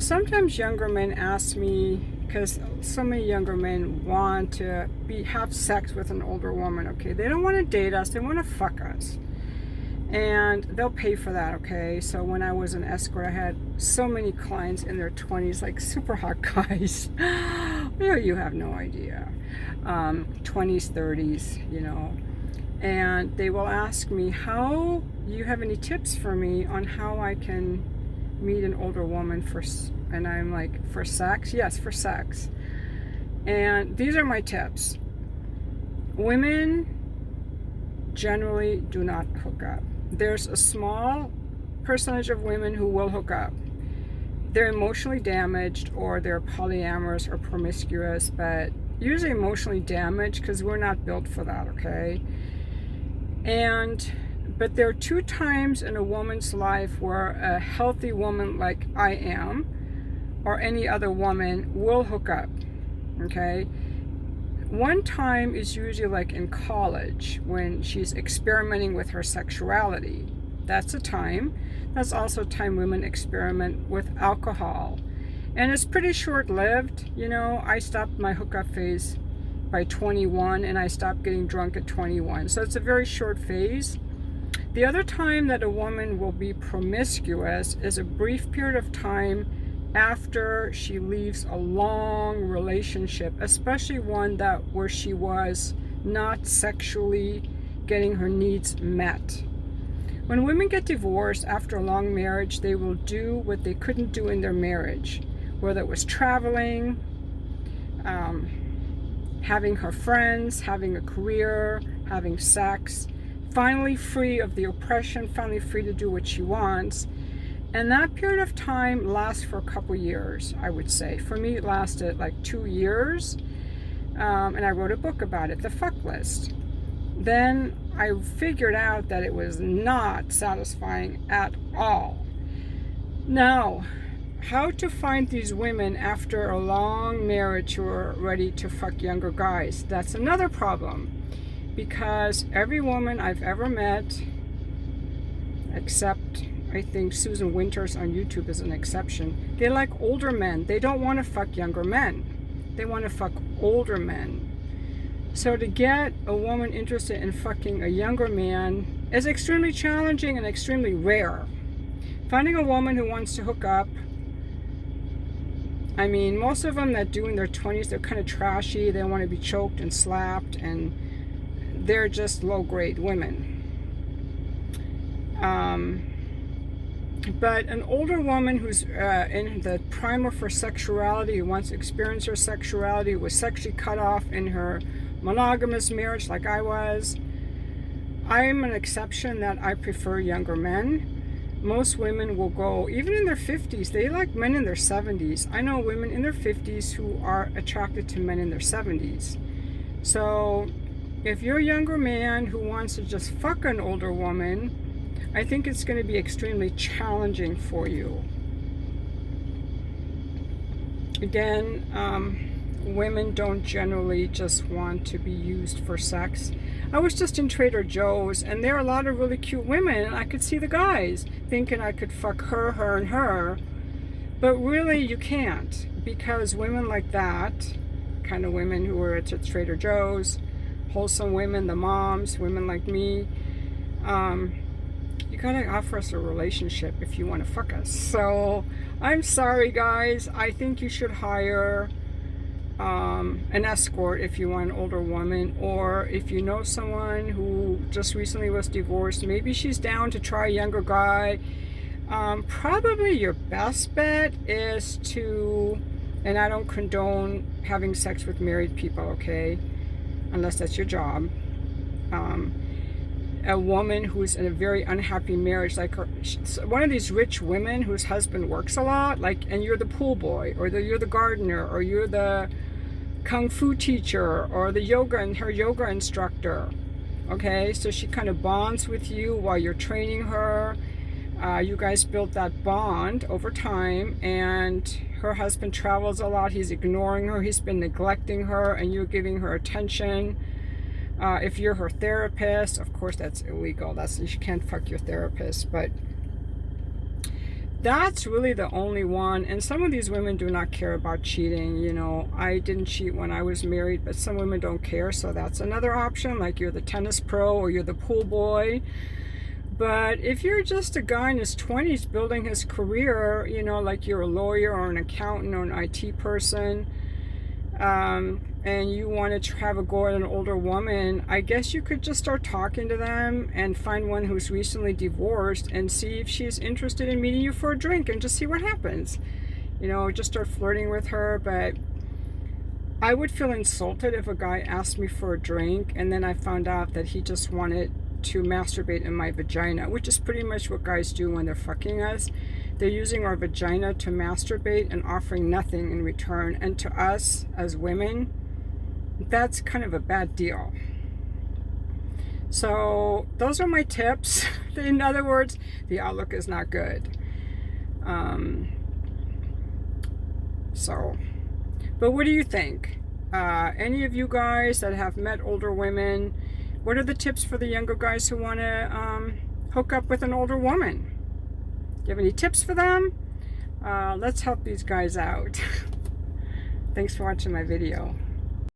sometimes younger men ask me, because so many younger men want to have sex with an older woman, okay? They don't want to date us, they want to fuck us. And they'll pay for that, okay? So when I was an escort, I had so many clients in their 20s, like super hot guys. You have no idea. 20s, 30s, you know. And they will ask me, do you have any tips for me on how I can meet an older woman and I'm like, for sex? Yes, for sex. And these are my tips. Women generally do not hook up. There's a small percentage of women who will hook up. They're emotionally damaged, or they're polyamorous or promiscuous, but usually emotionally damaged because we're not built for that, okay? But there are 2 times in a woman's life where a healthy woman like I am, or any other woman, will hook up, okay? One time is usually like in college when she's experimenting with her sexuality. That's a time. That's also a time women experiment with alcohol. And it's pretty short-lived. You know, I stopped my hookup phase by 21 and I stopped getting drunk at 21. So it's a very short phase. The other time that a woman will be promiscuous is a brief period of time after she leaves a long relationship, especially one where she was not sexually getting her needs met. When women get divorced after a long marriage, they will do what they couldn't do in their marriage, whether it was traveling, having her friends, having a career, having sex, finally free of the oppression, finally free to do what she wants. And that period of time lasts for a couple years, I would say. For me, it lasted like 2 years. And I wrote a book about it, The Fuck List. Then I figured out that it was not satisfying at all. Now, how to find these women after a long marriage who are ready to fuck younger guys? That's another problem. Because every woman I've ever met, except I think Susan Winters on YouTube is an exception, they like older men. They don't want to fuck younger men. They want to fuck older men. So to get a woman interested in fucking a younger man is extremely challenging and extremely rare. Finding a woman who wants to hook up, I mean, most of them that do in their 20s, they're kind of trashy. They want to be choked and slapped, and they're just low-grade women. But an older woman who's in the prime of her sexuality, who wants to experience her sexuality, was sexually cut off in her monogamous marriage like I was. I'm an exception that I prefer younger men. Most women will go, even in their 50s, they like men in their 70s. I know women in their 50s who are attracted to men in their 70s. So if you're a younger man who wants to just fuck an older woman, I think it's going to be extremely challenging for you. Again, women don't generally just want to be used for sex. I was just in Trader Joe's, and there are a lot of really cute women, and I could see the guys thinking I could fuck her, her, and her. But really, you can't, because women like that, kind of women who are at Trader Joe's, wholesome women, the moms, women like me, you gotta offer us a relationship if you want to fuck us. So I'm sorry, guys. I think you should hire an escort if you want an older woman, or if you know someone who just recently was divorced, maybe she's down to try a younger guy. Probably your best bet is to, and I don't condone having sex with married people, okay, unless that's your job. A woman who's in a very unhappy marriage, like one of these rich women whose husband works a lot, like, and you're the pool boy, or you're the gardener, or you're the kung fu teacher, or the her yoga instructor. Okay, so she kind of bonds with you while you're training her. You guys built that bond over time, and her husband travels a lot. He's ignoring her. He's been neglecting her, and you're giving her attention. If you're her therapist, of course that's illegal. You can't fuck your therapist. But That's really the only one. And some of these women do not care about cheating. You know, I didn't cheat when I was married, but some women don't care. So that's another option. Like you're the tennis pro or you're the pool boy. But if you're just a guy in his 20s building his career, you know, like you're a lawyer or an accountant or an IT person, and you want to have a go at an older woman, I guess you could just start talking to them and find one who's recently divorced and see if she's interested in meeting you for a drink and just see what happens. You know, just start flirting with her. But I would feel insulted if a guy asked me for a drink and then I found out that he just wanted to masturbate in my vagina, which is pretty much what guys do when they're fucking us. They're using our vagina to masturbate and offering nothing in return. And to us as women, that's kind of a bad deal. So those are my tips. In other words, the outlook is not good. But what do you think? Any of you guys that have met older women, what are the tips for the younger guys who want to hook up with an older woman? Do you have any tips for them? Let's help these guys out. Thanks for watching my video.